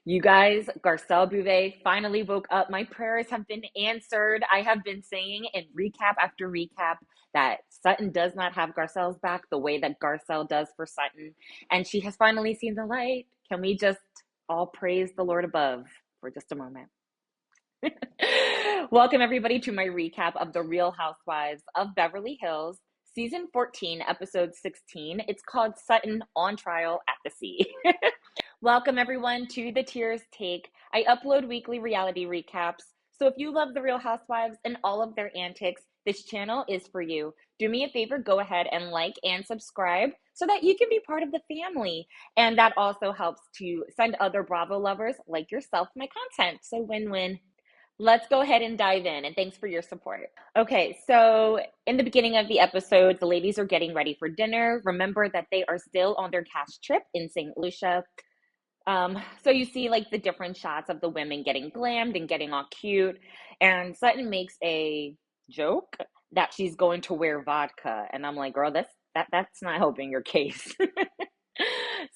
You guys, Garcelle Bouvet finally woke up. My prayers have been answered. I have been saying in recap after recap that Sutton does not have Garcelle's back the way that Garcelle does for Sutton. And she has finally seen the light. Can we just all praise the Lord above for just a moment? Welcome, everybody, to my recap of The Real Housewives of Beverly Hills, Season 14, Episode 16. It's called Sutton on Trial at the Sea. Welcome, everyone, to the Tears Take. I upload weekly reality recaps, so if you love The Real Housewives and all of their antics, this channel is for you. Do me a favor, go ahead and like and subscribe so that you can be part of the family. And that also helps to send other Bravo lovers like yourself my content. So win-win. Let's go ahead and dive in, and thanks for your support. Okay, so in the beginning of the episode, the ladies are getting ready for dinner. Remember that they are still on their cash trip in St. Lucia. So you see like the different shots of the women getting glammed and getting all cute. And Sutton makes a joke that she's going to wear vodka. And I'm like, girl, that's not helping your case.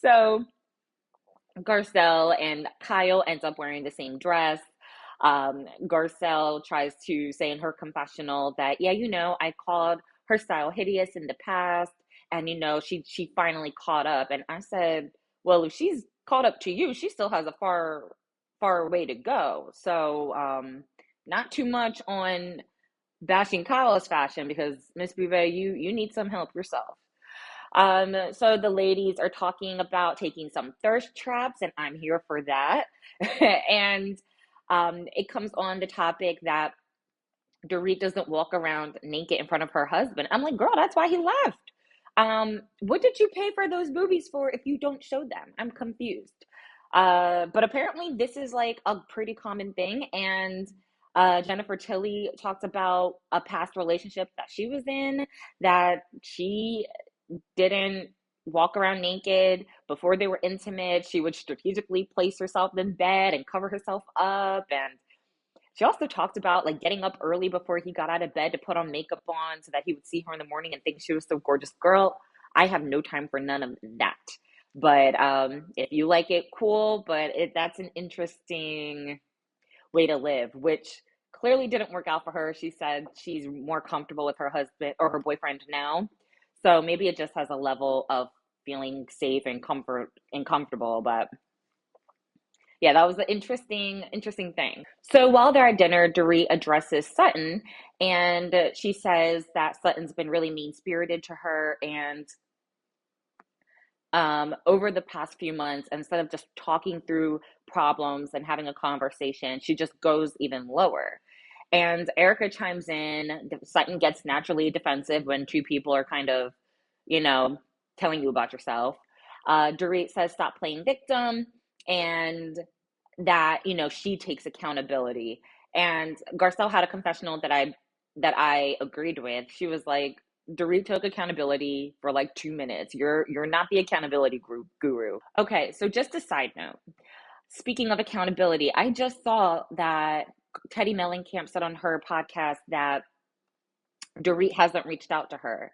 So Garcelle and Kyle ends up wearing the same dress. Garcelle tries to say in her confessional that, yeah, I called her style hideous in the past, and she finally caught up. And I said, well, if she's caught up to you, she still has a far way to go. So, not too much on bashing Kyle's fashion because Miss Bouvet, you need some help yourself. So the ladies are talking about taking some thirst traps, and I'm here for that. And it comes on the topic that Dorit doesn't walk around naked in front of her husband. I'm like, girl, that's why he left. What did you pay for those boobies for if you don't show them? I'm confused. But apparently this is like a pretty common thing. And Jennifer Tilly talked about a past relationship that she was in, that she didn't walk around naked before they were intimate. She would strategically place herself in bed and cover herself up. And she also talked about like getting up early before he got out of bed to put on makeup on so that he would see her in the morning and think she was so gorgeous. Girl, I have no time for none of that. But if you like it, cool. But that's an interesting way to live, which clearly didn't work out for her. She said she's more comfortable with her husband or her boyfriend now. So maybe it just has a level of feeling safe and comfortable. But yeah, that was an interesting thing. So while they're at dinner, Dorit addresses Sutton, and she says that Sutton's been really mean-spirited to her, and over the past few months, instead of just talking through problems and having a conversation, she just goes even lower. And Erika chimes in. Sutton gets naturally defensive when two people are kind of, you know, telling you about yourself. Dorit says, stop playing victim, and that, she takes accountability. And Garcelle had a confessional that I agreed with. She was like, Dorit took accountability for like 2 minutes. You're not the accountability guru. Okay, so just a side note. Speaking of accountability, I just saw that Teddy Mellencamp said on her podcast that Dorit hasn't reached out to her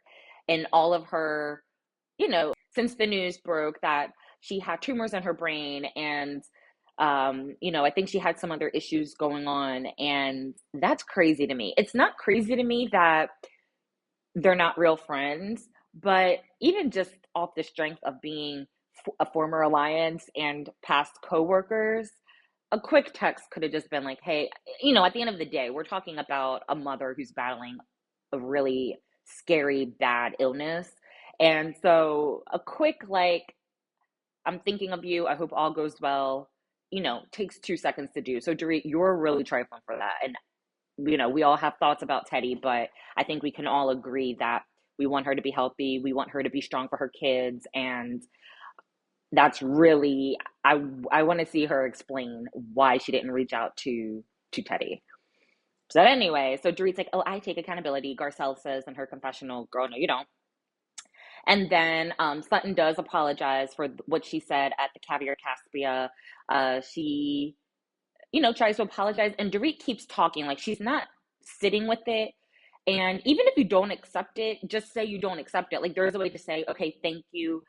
in all of her, since the news broke that she had tumors in her brain, and I think she had some other issues going on, and that's crazy to me. It's not crazy to me that they're not real friends, but even just off the strength of being a former alliance and past coworkers, a quick text could have just been like, hey, at the end of the day, we're talking about a mother who's battling a really scary, bad illness. And so a quick, like, I'm thinking of you, I hope all goes well, takes 2 seconds to do. So, Dorit, you're really trifling for that. And, we all have thoughts about Teddy, but I think we can all agree that we want her to be healthy. We want her to be strong for her kids. And that's really, I want to see her explain why she didn't reach out to Teddy. So anyway, so Dorit's like, oh, I take accountability. Garcelle says in her confessional, girl, no, you don't. And then Sutton does apologize for what she said at the Caviar Caspia. She, tries to apologize, and Dorit keeps talking like she's not sitting with it. And even if you don't accept it, just say you don't accept it. Like there's a way to say, okay, thank you.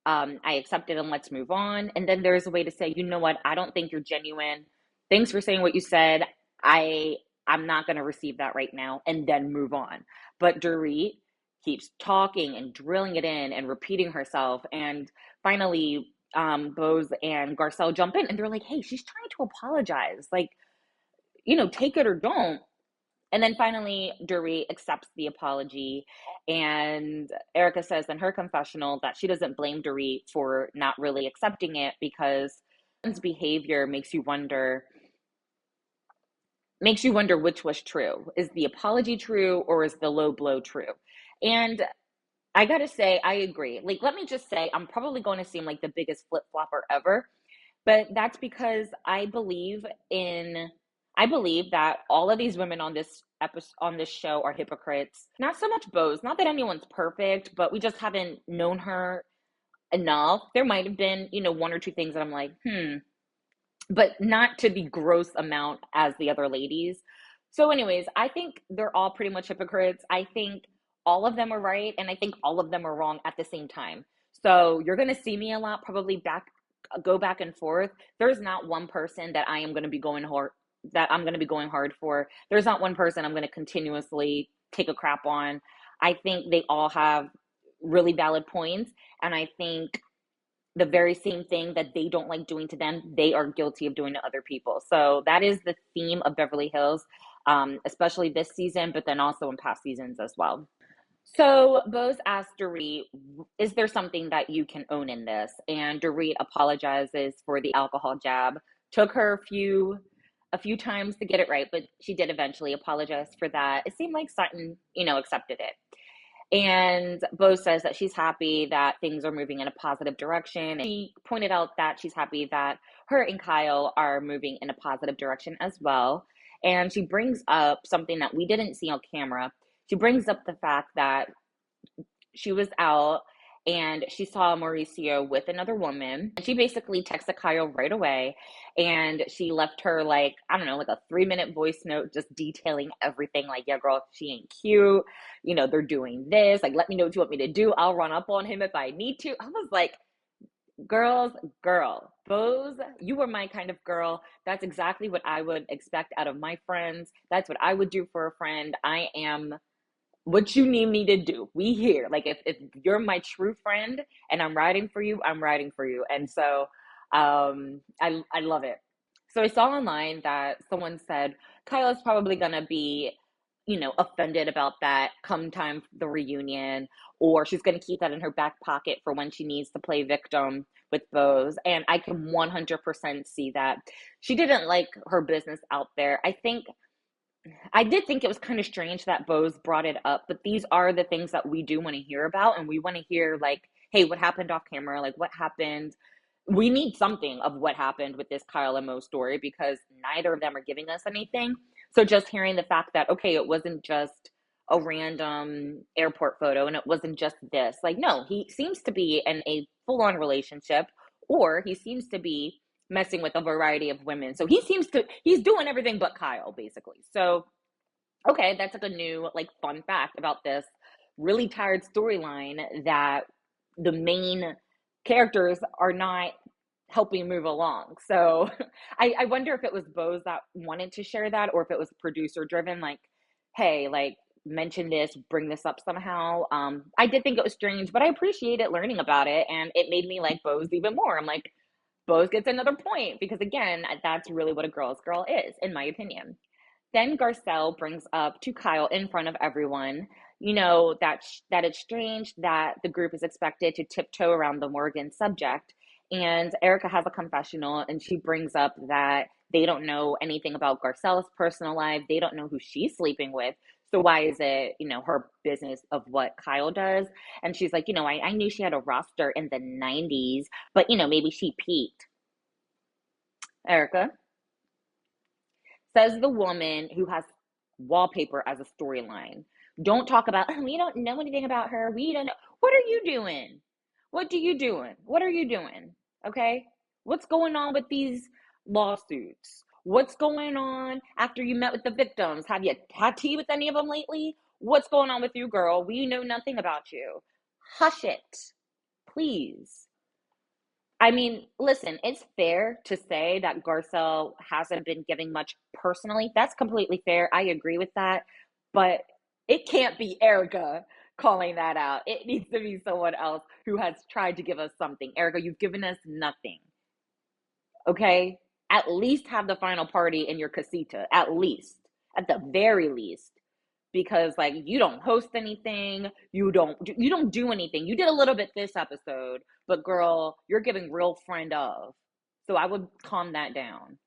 I accept it and let's move on. And then there's a way to say, you know what, I don't think you're genuine. Thanks for saying what you said. I I'm not going to receive that right now, and then move on. But Dorit keeps talking and drilling it in and repeating herself. And finally, Bose and Garcelle jump in and they're like, hey, she's trying to apologize. Like, take it or don't. And then finally, Dorit accepts the apology. And Erika says in her confessional that she doesn't blame Dorit for not really accepting it because behavior makes you wonder which was true. Is the apology true or is the low blow true? And I gotta say, I agree. Like, let me just say, I'm probably going to seem like the biggest flip flopper ever, but that's because I believe that all of these women on this episode on this show are hypocrites. Not so much Bose, not that anyone's perfect, but we just haven't known her enough. There might have been, one or two things that I'm like, but not to the gross amount as the other ladies. So, anyways, I think they're all pretty much hypocrites. I think all of them are right, and I think all of them are wrong at the same time. So, you're going to see me a lot, probably go back and forth. There's not one person that I am going to be going hard that I'm going to be going hard for. There's not one person I'm going to continuously take a crap on. I think they all have really valid points, and I think the very same thing that they don't like doing to them, they are guilty of doing to other people. So that is the theme of Beverly Hills, especially this season, but then also in past seasons as well. So Bose asked Dorit, is there something that you can own in this? And Dorit apologizes for the alcohol jab. Took her a few times to get it right, but she did eventually apologize for that. It seemed like Sutton, accepted it. And Bose says that she's happy that things are moving in a positive direction. She pointed out that she's happy that her and Kyle are moving in a positive direction as well. And she brings up something that we didn't see on camera. She brings up the fact that she was out and she saw Mauricio with another woman. And she basically texted Kyle right away. And she left her, like, I don't know, like a 3-minute voice note just detailing everything. Like, yeah, girl, she ain't cute. They're doing this. Like, let me know what you want me to do. I'll run up on him if I need to. I was like, girl, Bose, you were my kind of girl. That's exactly what I would expect out of my friends. That's what I would do for a friend. I am what you need me to do. We here. Like, if you're my true friend and I'm riding for you, I'm riding for you. And so I love it. So I saw online that someone said Kyle is probably gonna be, offended about that come time for the reunion, or she's gonna keep that in her back pocket for when she needs to play victim with Bose. And I can 100% see that. She didn't like her business out there. I did think it was kind of strange that Bose brought it up, but these are the things that we do want to hear about. And we want to hear, like, hey, what happened off camera? Like, what happened? We need something of what happened with this Kyle and Mo story because neither of them are giving us anything. So just hearing the fact that, okay, it wasn't just a random airport photo and it wasn't just this. Like, no, he seems to be in a full on relationship, or he seems to be messing with a variety of women. So he's doing everything but Kyle, basically. So, okay, that's like a new, like, fun fact about this really tired storyline that the main characters are not helping move along. So I wonder if it was Bose that wanted to share that or if it was producer driven, like, hey, like, mention this, bring this up somehow. I did think it was strange, but I appreciated learning about it and it made me like Bose even more. I'm like, Bose gets another point because, again, that's really what a girl's girl is, in my opinion. Then Garcelle brings up to Kyle in front of everyone, that it's strange that the group is expected to tiptoe around the Morgan subject. And Erika has a confessional and she brings up that they don't know anything about Garcelle's personal life. They don't know who she's sleeping with. So why is it, her business of what Kyle does? And she's like, I knew she had a roster in the 90s, but, maybe she peaked. Erika says the woman who has wallpaper as a storyline. Don't talk about, oh, we don't know anything about her. We don't know. What are you doing? What are you doing? What are you doing? Okay? What's going on with these lawsuits? What's going on after you met with the victims? Have you had tea with any of them lately? What's going on with you, girl? We know nothing about you. Hush it, please. I mean, listen, it's fair to say that Garcelle hasn't been giving much personally. That's completely fair. I agree with that. But it can't be Erika calling that out. It needs to be someone else who has tried to give us something. Erika, you've given us nothing. Okay? At least have the final party in your casita. At least. At the very least. Because like you don't host anything, you don't do anything. You did a little bit this episode, but girl, you're giving real friend of. So I would calm that down.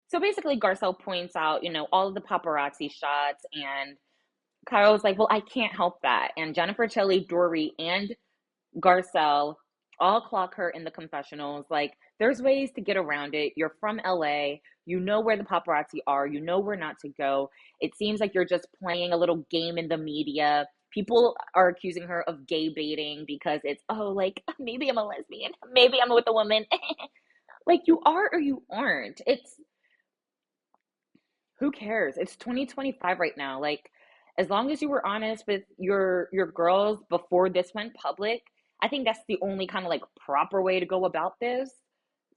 So basically Garcelle points out, all of the paparazzi shots, and Kyle's like, well, I can't help that. And Jennifer, Tilly, Dory, and Garcelle all clock her in the confessionals. Like, there's ways to get around it. You're from LA. You know where the paparazzi are. You know where not to go. It seems like you're just playing a little game in the media. People are accusing her of gay baiting because it's, oh, like, maybe I'm a lesbian. Maybe I'm with a woman. Like, you are or you aren't. Who cares? It's 2025 right now. Like, as long as you were honest with your girls before this went public, I think that's the only kind of like proper way to go about this.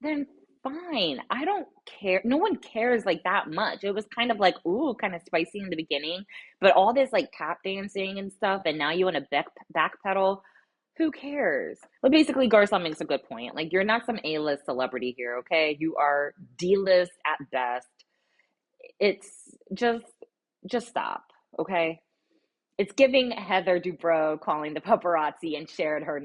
Then fine. I don't care. No one cares like that much. It was kind of like, ooh, kind of spicy in the beginning, but all this like tap dancing and stuff, and now you want to backpedal. Who cares? But basically, Garcelle makes a good point. Like, you're not some A-list celebrity here, okay? You are D-list at best. It's just stop, okay? It's giving Heather Dubrow calling the paparazzi and shared her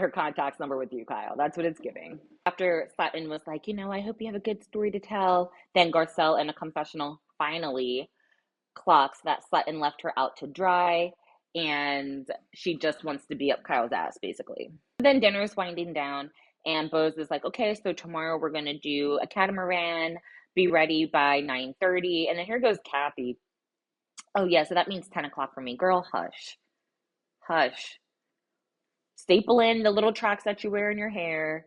contact's number with you, Kyle. That's what it's giving. After Sutton was like, I hope you have a good story to tell, then Garcelle in a confessional finally clocks that Sutton left her out to dry and she just wants to be up Kyle's ass, basically. Then dinner's winding down, and Bose is like, okay, so tomorrow we're gonna do a catamaran, be ready by 9:30. And then here goes Kathy. Oh yeah, so that means 10 o'clock for me. Girl, hush. Hush. Staple in the little tracks that you wear in your hair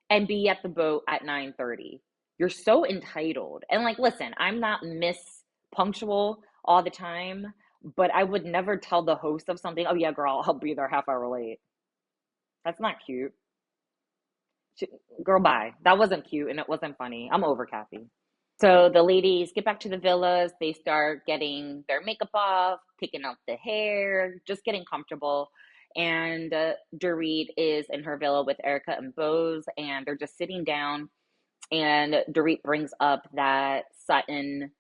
and be at the boat at 9:30. You're so entitled. And like, listen, I'm not Miss Punctual all the time, but I would never tell the host of something, oh yeah, girl, I'll be there half hour late. That's not cute. She, girl, bye. That wasn't cute and it wasn't funny. I'm over Kathy. So the ladies get back to the villas. They start getting their makeup off, picking out the hair, just getting comfortable. And Dorit is in her villa with Erika and Bose, and they're just sitting down. And Dorit brings up that Sutton,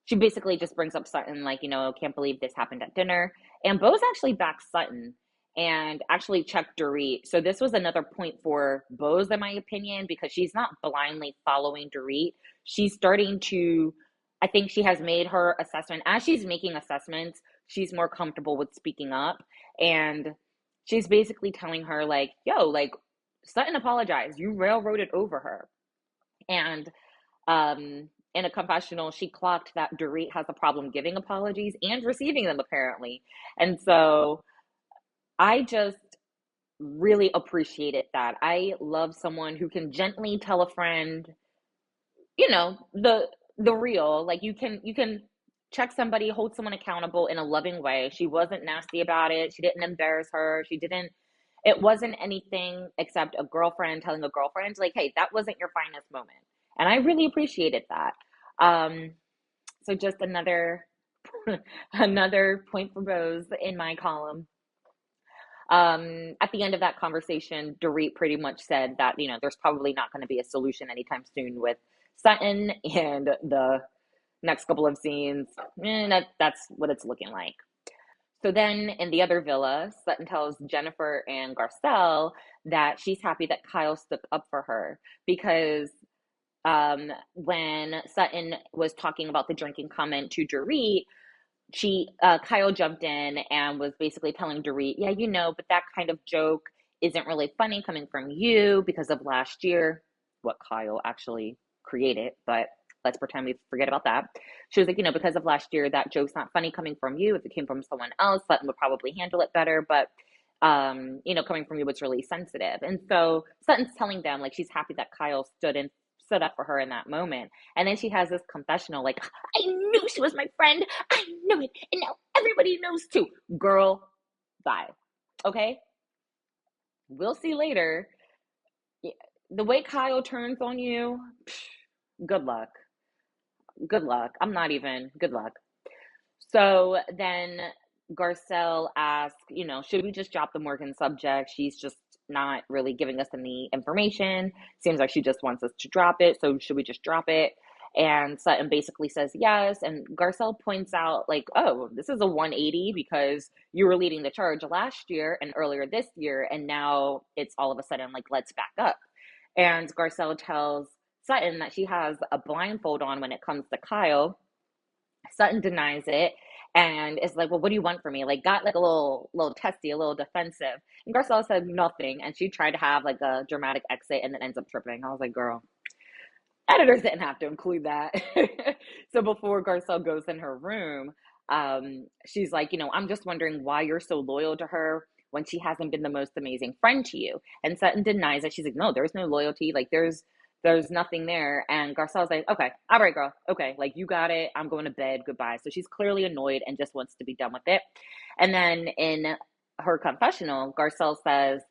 she basically just brings up Sutton, like, can't believe this happened at dinner. And Bose actually backs Sutton and actually checked Dorit. So this was another point for Bose, in my opinion, because she's not blindly following Dorit. She's starting to, I think she has made her assessment. As she's making assessments, she's more comfortable with speaking up. And she's basically telling her, like, yo, like, Sutton apologized. You railroaded over her. And in a confessional, she clocked that Dorit has a problem giving apologies and receiving them, apparently. And so I just really appreciated that. I love someone who can gently tell a friend, the real. Like, you can check somebody, hold someone accountable in a loving way. She wasn't nasty about it. She didn't embarrass her. It wasn't anything except a girlfriend telling a girlfriend, like, hey, that wasn't your finest moment. And I really appreciated that. Um, so just another another point for Rose in my column. At the end of that conversation, Dorit pretty much said that, there's probably not going to be a solution anytime soon with Sutton, and Next couple of scenes, that's what it's looking like. So then in the other villa, Sutton tells Jennifer and Garcelle that she's happy that Kyle stuck up for her because when Sutton was talking about the drinking comment to Dorit, Kyle jumped in and was basically telling Dorit, yeah, but that kind of joke isn't really funny coming from you because of last year, what Kyle actually created, but let's pretend we forget about that. She was like, because of last year, that joke's not funny coming from you. If it came from someone else, Sutton would probably handle it better, but coming from you, it's really sensitive. And so Sutton's telling them like she's happy that Kyle stood up for her in that moment. And then she has this confessional, like, I knew she was my friend. I knew it. And now everybody knows too. Girl, bye. Okay? We'll see later. The way Kyle turns on you, good luck. Good luck. Good luck. So then Garcelle asks, should we just drop the Morgan subject? She's just not really giving us any information. Seems like she just wants us to drop it. So should we just drop it? And Sutton basically says yes. And Garcelle points out, like, oh, this is a 180 because you were leading the charge last year and earlier this year. And now it's all of a sudden like, let's back up. And Garcelle tells Sutton that she has a blindfold on when it comes to Kyle. Sutton denies it and is like, well, what do you want from me? Like, got like a little testy, a little defensive. And Garcelle said nothing. And she tried to have like a dramatic exit and then ends up tripping. I was like, girl, editors didn't have to include that. So before Garcelle goes in her room, she's like, I'm just wondering why you're so loyal to her when she hasn't been the most amazing friend to you. And Sutton denies it. She's like, no, there's no loyalty. Like, there's nothing there. And Garcelle's like, okay, all right, girl. Okay, like, you got it. I'm going to bed. Goodbye. So she's clearly annoyed and just wants to be done with it. And then in her confessional, Garcelle says,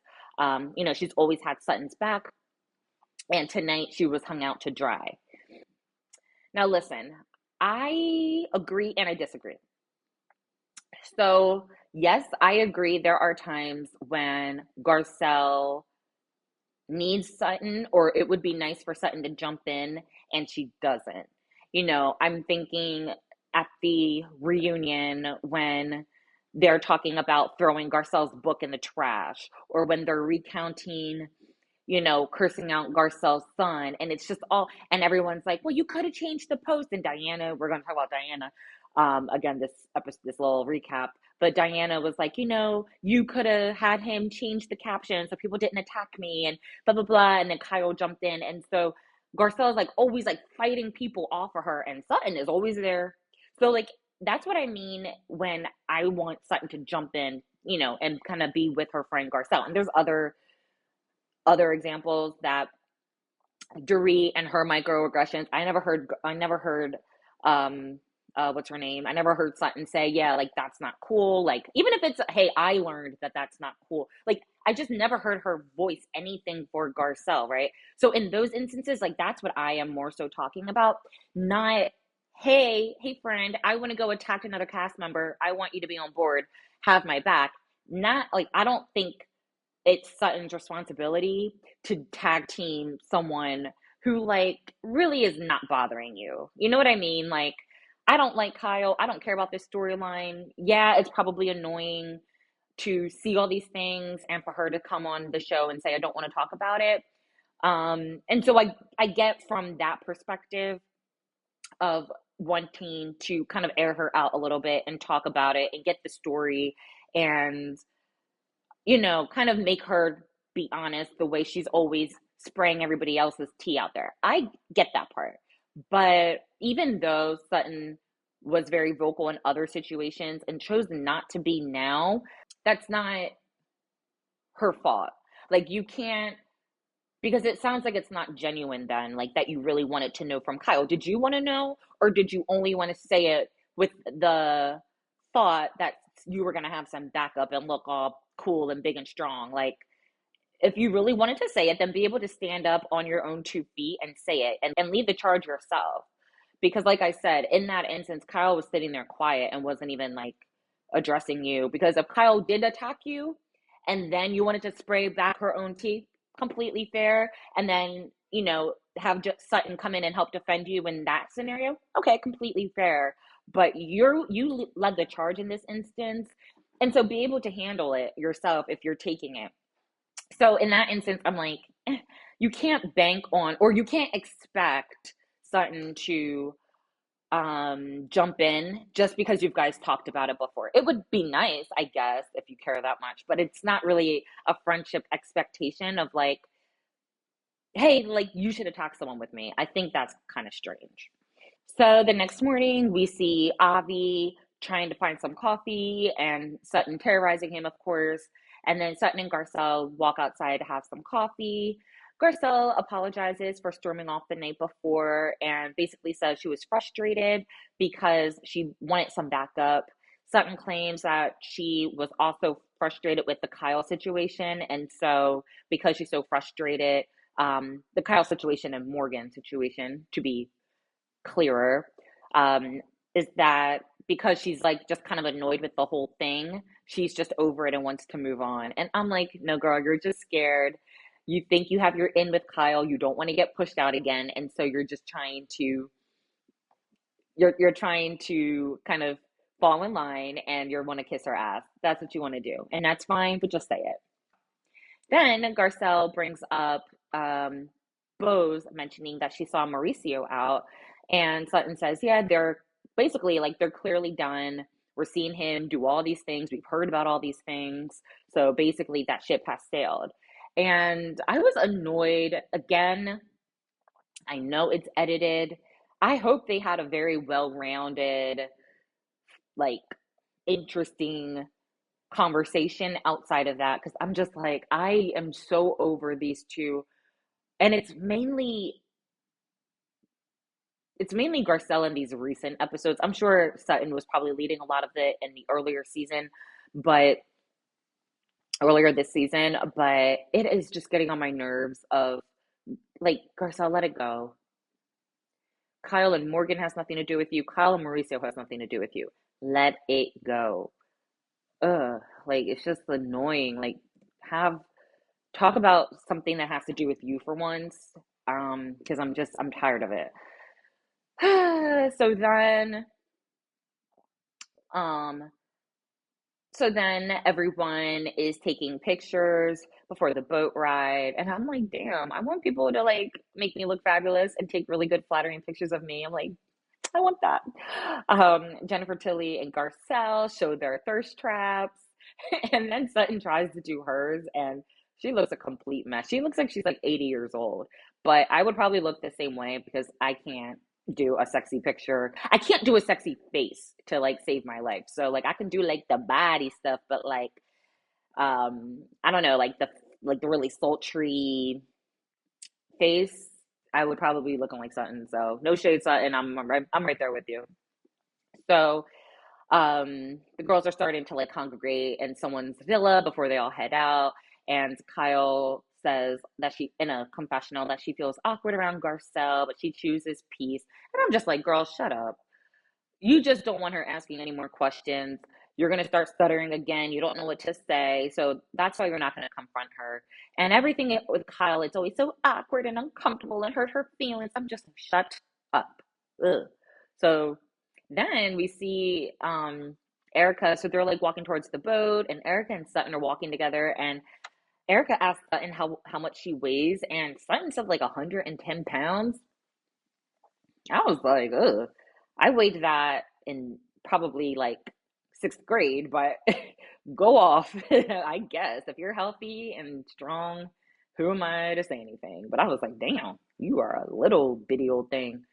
she's always had Sutton's back. And tonight she was hung out to dry. Now, listen, I agree and I disagree. So, yes, I agree. There are times when Garcelle needs Sutton, or it would be nice for Sutton to jump in, and she doesn't. I'm thinking at the reunion when they're talking about throwing Garcelle's book in the trash, or when they're recounting, cursing out Garcelle's son, and it's just all, and everyone's like, well, you could have changed the post. And Diana, we're going to talk about Diana again, this little recap, but Diana was like, you could have had him change the caption so people didn't attack me and blah, blah, blah. And then Kyle jumped in. And so Garcelle is like always like fighting people off of her, and Sutton is always there. So like, that's what I mean when I want Sutton to jump in, and kind of be with her friend Garcelle. And there's other examples that Dorit and her microaggressions. I never heard what's her name? I never heard Sutton say, yeah, like, that's not cool. Like, even if it's, hey, I learned that that's not cool. Like, I just never heard her voice anything for Garcelle, right? So in those instances, like, that's what I am more so talking about. Not, hey, friend, I want to go attack another cast member. I want you to be on board. Have my back. Not, like, I don't think it's Sutton's responsibility to tag team someone who, like, really is not bothering you. You know what I mean? Like, I don't like Kyle. I don't care about this storyline. Yeah, it's probably annoying to see all these things and for her to come on the show and say, I don't want to talk about it. And so I get from that perspective of wanting to kind of air her out a little bit and talk about it and get the story and, kind of make her be honest the way she's always spraying everybody else's tea out there. I get that part. But even though Sutton was very vocal in other situations and chose not to be now, that's not her fault. Like, you can't, because it sounds like it's not genuine then, like, that you really wanted to know from Kyle. Did you want to know, or did you only want to say it with the thought that you were going to have some backup and look all cool and big and strong? Like, if you really wanted to say it, then be able to stand up on your own 2 feet and say it and lead the charge yourself. Because like I said, in that instance, Kyle was sitting there quiet and wasn't even like addressing you. Because if Kyle did attack you and then you wanted to spray back her own tea, completely fair. And then, have just Sutton come in and help defend you in that scenario, okay, completely fair. But you led the charge in this instance, and so be able to handle it yourself if you're taking it. So in that instance, I'm like, you can't bank on, or you can't expect Sutton to jump in just because you guys talked about it before. It would be nice, I guess, if you care that much, but it's not really a friendship expectation of like, hey, like you should attack someone with me. I think that's kind of strange. So the next morning, we see Avi trying to find some coffee and Sutton terrorizing him, of course. And then Sutton and Garcelle walk outside to have some coffee. Garcelle apologizes for storming off the night before and basically says she was frustrated because she wanted some backup. Sutton claims that she was also frustrated with the Kyle situation. And so, because she's so frustrated, the Kyle situation and Morgan situation, to be clearer, um, is that because she's like just kind of annoyed with the whole thing, she's just over it and wants to move on. And I'm like, no, girl, you're just scared. You think you have your in with Kyle, you don't want to get pushed out again, and so you're just trying to you're trying to kind of fall in line and you want to kiss her ass. That's what you want to do, and that's fine, but just say it. Then Garcelle brings up Bose mentioning that she saw Mauricio out, and Sutton says, yeah, they're basically like they're clearly done. We're seeing him do all these things. We've heard about all these things. So basically, that ship has sailed. And I was annoyed again. I know it's edited. I hope they had a very well rounded, like, interesting conversation outside of that because I'm just like, I am so over these two. And it's mainly Garcelle in these recent episodes. I'm sure Sutton was probably leading a lot of it in the but earlier this season, but it is just getting on my nerves of like, Garcelle, let it go. Kyle and Morgan has nothing to do with you. Kyle and Mauricio has nothing to do with you. Let it go. Ugh, like it's just annoying. Like, have talk about something that has to do with you for once. Because I'm tired of it. So then, um, so then everyone is taking pictures before the boat ride, and I'm like, damn, I want people to like make me look fabulous and take really good flattering pictures of me. I'm like, I want that. Jennifer Tilly and Garcelle show their thirst traps, and then Sutton tries to do hers, and she looks a complete mess. She looks like she's like 80 years old, but I would probably look the same way because I can't do a sexy picture. I can't do a sexy face to like save my life. So like I can do like the body stuff, but like I don't know, like the really sultry face, I would probably be looking like Sutton. So no shade, Sutton. I'm right there with you. So the girls are starting to like congregate in someone's villa before they all head out. And Kyle says that she, in a confessional, that she feels awkward around Garcelle, but she chooses peace. And I'm just like, girl, shut up. You just don't want her asking any more questions. You're going to start stuttering again. You don't know what to say. So that's why you're not going to confront her. And everything with Kyle, it's always so awkward and uncomfortable and hurt her feelings. I'm just like, shut up. Ugh. So then we see Erika. So they're like walking towards the boat, and Erika and Sutton are walking together. And Erika asked Sutton how much she weighs, and Sutton said like 110 pounds. I was like, ugh. I weighed that in probably like sixth grade, but go off, I guess. If you're healthy and strong, who am I to say anything? But I was like, damn, you are a little bitty old thing.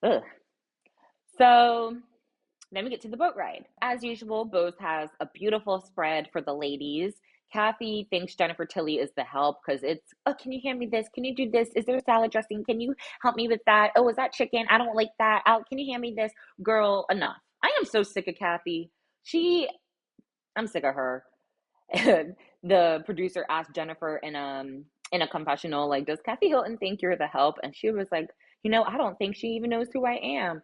Ugh. So then we get to the boat ride. As usual, Bose has a beautiful spread for the ladies. Kathy thinks Jennifer Tilly is the help because it's, oh, can you hand me this? Can you do this? Is there salad dressing? Can you help me with that? Oh, is that chicken? I don't like that. Oh, can you hand me this? Girl, enough. I am so sick of Kathy. I'm sick of her. The producer asked Jennifer in a confessional, like, does Kathy Hilton think you're the help? And she was like, I don't think she even knows who I am.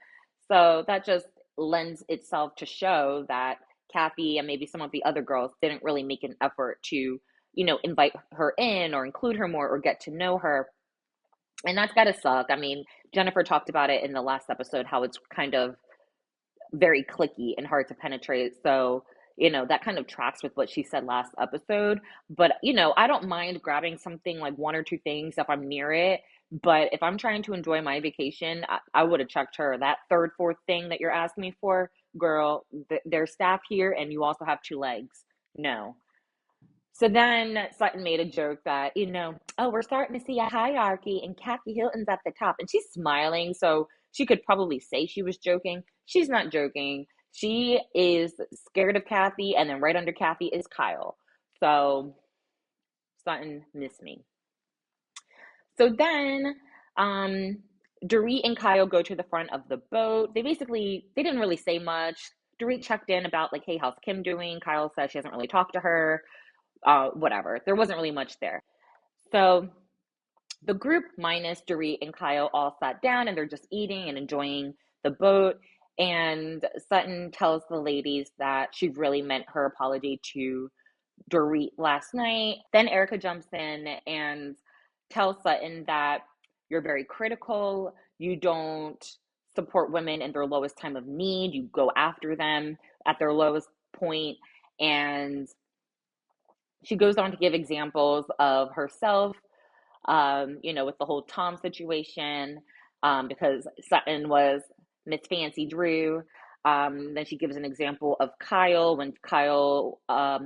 So that just lends itself to show that Kathy and maybe some of the other girls didn't really make an effort to, invite her in or include her more or get to know her. And that's gotta suck. I mean, Jennifer talked about it in the last episode, how it's kind of very clicky and hard to penetrate. So, that kind of tracks with what she said last episode. But, I don't mind grabbing something like one or two things if I'm near it. But if I'm trying to enjoy my vacation, I would have checked her. That third, fourth thing that you're asking me for, girl, there's staff here and you also have two legs. No. So then Sutton made a joke that, oh, we're starting to see a hierarchy and Kathy Hilton's at the top. And she's smiling, so she could probably say she was joking. She's not joking. She is scared of Kathy, and then right under Kathy is Kyle. So Sutton missed me. So then Dorit and Kyle go to the front of the boat. They didn't really say much. Dorit checked in about like, hey, how's Kim doing? Kyle says she hasn't really talked to her. Whatever. There wasn't really much there. So the group minus Dorit and Kyle all sat down and they're just eating and enjoying the boat. And Sutton tells the ladies that she really meant her apology to Dorit last night. Then Erika jumps in and tells Sutton that you're very critical. You don't support women in their lowest time of need. You go after them at their lowest point. And she goes on to give examples of herself, with the whole Tom situation, because Sutton was Miss Fancy Drew. Then she gives an example of Kyle when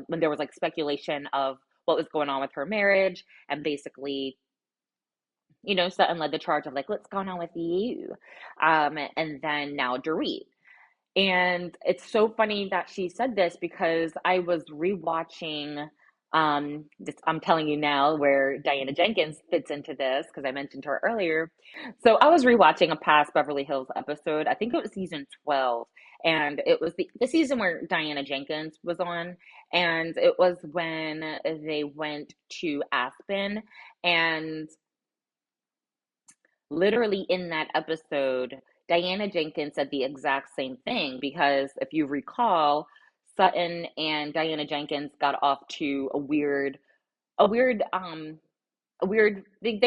there was like speculation of what was going on with her marriage, and basically, Sutton led the charge of like, what's going on with you? And then now Dorit. And it's so funny that she said this because I was rewatching I'm telling you now where Diana Jenkins fits into this because I mentioned her earlier. So I was rewatching a past Beverly Hills episode. I think it was season 12, and it was the season where Diana Jenkins was on, and it was when they went to Aspen, and literally in that episode, Diana Jenkins said the exact same thing because if you recall, Sutton and Diana Jenkins got off to a weird, they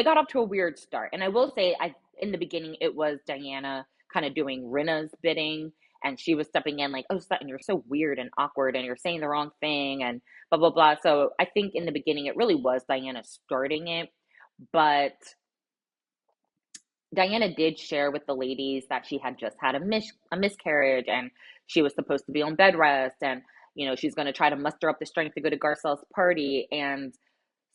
got off to a weird start. And I will say, in the beginning, it was Diana kind of doing Rinna's bidding, and she was stepping in like, oh, Sutton, you're so weird and awkward, and you're saying the wrong thing, and blah, blah, blah. So I think in the beginning, it really was Diana starting it. But Diana did share with the ladies that she had just had a miscarriage and she was supposed to be on bed rest, and she's going to try to muster up the strength to go to Garcelle's party. And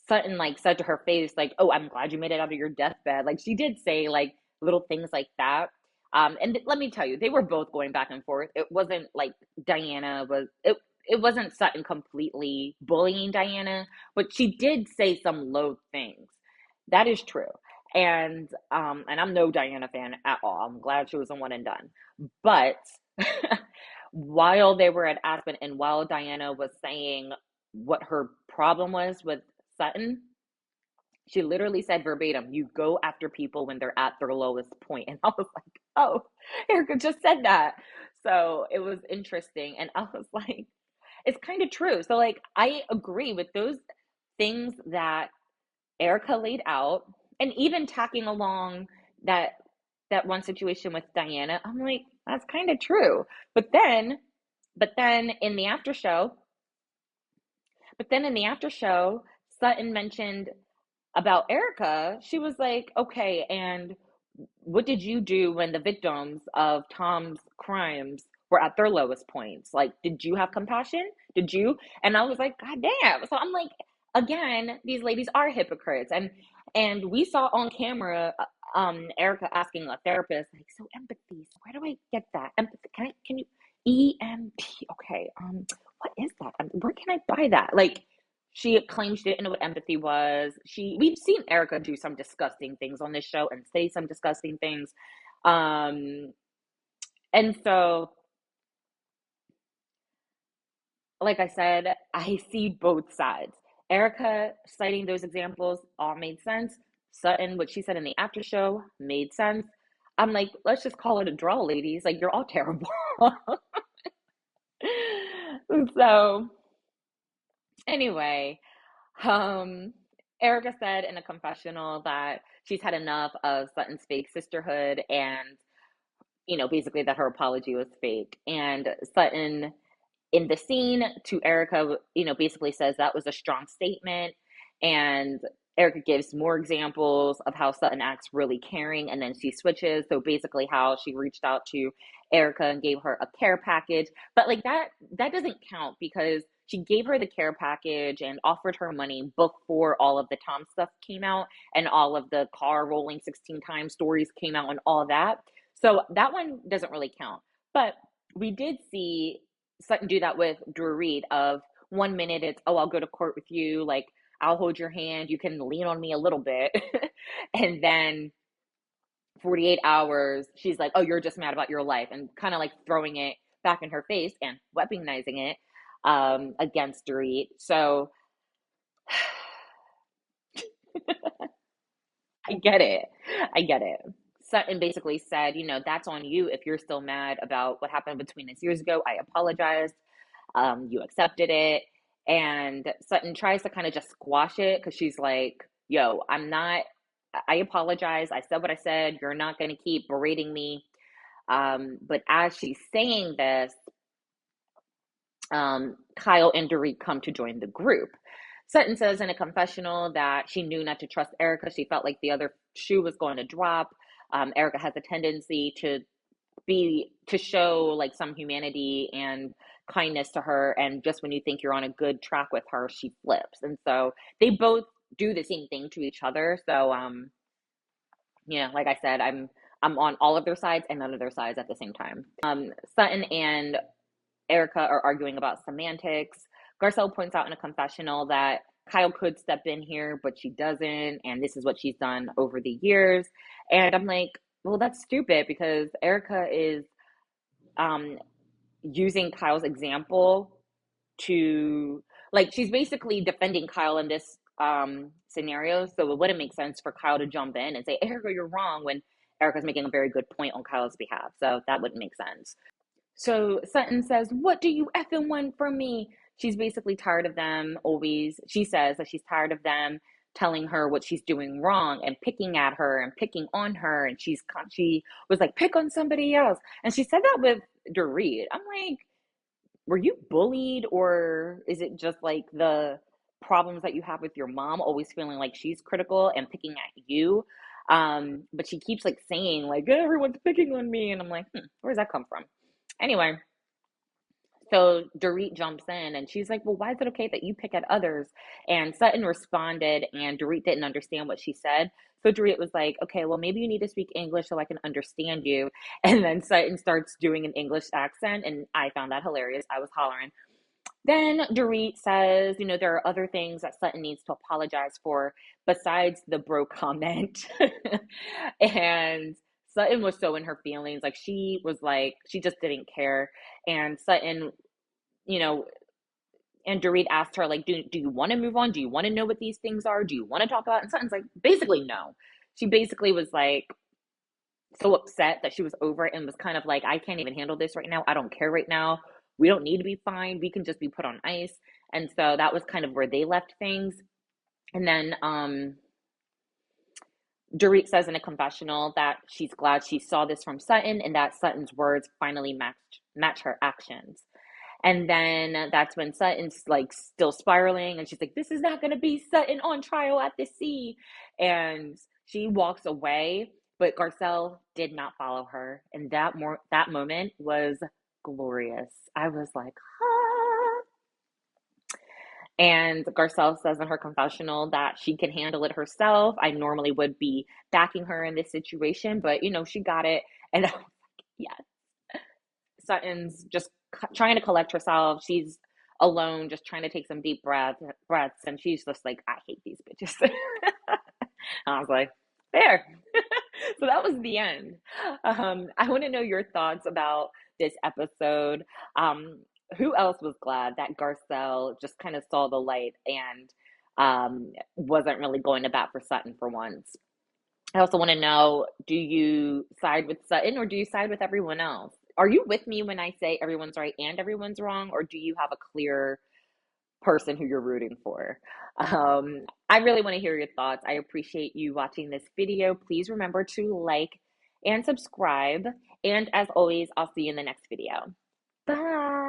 Sutton like said to her face like, "Oh, I'm glad you made it out of your deathbed." Like she did say like little things like that. And let me tell you, they were both going back and forth. It wasn't like Diana was it. It wasn't Sutton completely bullying Diana, but she did say some low things. That is true. And I'm no Diana fan at all. I'm glad she was a one and done. But while they were at Aspen and while Diana was saying what her problem was with Sutton, she literally said verbatim, you go after people when they're at their lowest point. And I was like, oh, Erika just said that. So it was interesting. And I was like, it's kind of true. So like I agree with those things that Erika laid out, and even tacking along that one situation with Diana, I'm like, that's kind of true. But then in the after show, Sutton mentioned about Erika. She was like, okay, and what did you do when the victims of Tom's crimes were at their lowest points? Like, did you have compassion? Did you? And I was like, God damn. So I'm like, again, these ladies are hypocrites. And we saw on camera Erika asking a therapist, like, so empathy, so where do I get that? Empathy, can you EMP? Okay, what is that? Where can I buy that? Like, she claimed she didn't know what empathy was. We've seen Erika do some disgusting things on this show and say some disgusting things. And so, like I said, I see both sides. Erika citing those examples all made sense. Sutton, what she said in the after show made sense. I'm like, let's just call it a draw, ladies. Like, you're all terrible. So, anyway, um, Erika said in a confessional that she's had enough of Sutton's fake sisterhood and, basically that her apology was fake. And Sutton in the scene to Erika, basically says that was a strong statement. And Erika gives more examples of how Sutton acts really caring, and then she switches. So basically, how she reached out to Erika and gave her a care package, but like that doesn't count because she gave her the care package and offered her money before all of the Tom stuff came out and all of the car rolling 16 times stories came out and all that. So that one doesn't really count. But we did see Sutton do that with Dorit of 1 minute it's, oh, I'll go to court with you, like I'll hold your hand, you can lean on me a little bit. And then 48 hours, she's like, oh, you're just mad about your life, and kind of like throwing it back in her face and weaponizing it against Dorit. So I get it. I get it. Sutton basically said, that's on you if you're still mad about what happened between us years ago. I apologize. You accepted it. And Sutton tries to kind of just squash it because she's like, yo, I apologize. I said what I said. You're not going to keep berating me. But as she's saying this, Kyle and Dorit come to join the group. Sutton says in a confessional that she knew not to trust Erika. She felt like the other shoe was going to drop. Erika has a tendency to show like some humanity and kindness to her, and just when you think you're on a good track with her, she flips. And so they both do the same thing to each other. So like I said, I'm on all of their sides and none of their sides at the same time. Sutton and Erika are arguing about semantics. Garcelle points out in a confessional that Kyle could step in here, but she doesn't, and this is what she's done over the years. And I'm like, well, that's stupid because Erika is using Kyle's example to, like, she's basically defending Kyle in this scenario. So it wouldn't make sense for Kyle to jump in and say, Erika, you're wrong, when Erika's making a very good point on Kyle's behalf. So that wouldn't make sense. So Sutton says, what do you effing want from me? She's basically tired of them always. She says that she's tired of them telling her what she's doing wrong and picking at her and picking on her. And she was like, pick on somebody else. And she said that with Dorit. I'm like, were you bullied, or is it just like the problems that you have with your mom always feeling like she's critical and picking at you? But she keeps like saying like, everyone's picking on me. And I'm like, where does that come from? Anyway, so Dorit jumps in and she's like, well, why is it okay that you pick at others? And Sutton responded, and Dorit didn't understand what she said. So Dorit was like, okay, well, maybe you need to speak English so I can understand you. And then Sutton starts doing an English accent, and I found that hilarious. I was hollering. Then Dorit says, there are other things that Sutton needs to apologize for besides the bro comment. And Sutton was so in her feelings. Like, she was like, she just didn't care. And Sutton, you know, and Dorit asked her, like, do you want to move on? Do you want to know what these things are? Do you want to talk about it? And Sutton's like, basically, no. She basically was like so upset that she was over it and was kind of like, I can't even handle this right now. I don't care right now. We don't need to be fine. We can just be put on ice. And so that was kind of where they left things. And then Dorit says in a confessional that she's glad she saw this from Sutton and that Sutton's words finally match her actions. And then that's when Sutton's like still spiraling and she's like, this is not going to be Sutton on trial at the sea. And she walks away, but Garcelle did not follow her. And that moment was glorious. I was like, ah. And Garcelle says in her confessional that she can handle it herself. I normally would be backing her in this situation, but she got it. And I was like, yes. Sutton's just trying to collect herself. She's alone, just trying to take some deep breaths, and she's just like, I hate these bitches. I was like, there. So that was the end. I want to know your thoughts about this episode. Who else was glad that Garcelle just kind of saw the light and wasn't really going to bat for Sutton for once? I also want to know, do you side with Sutton or do you side with everyone else? Are you with me when I say everyone's right and everyone's wrong, or do you have a clear person who you're rooting for. I really want to hear your thoughts. I appreciate you watching this video. Please remember to like and subscribe. And as always, I'll see you in the next video. Bye.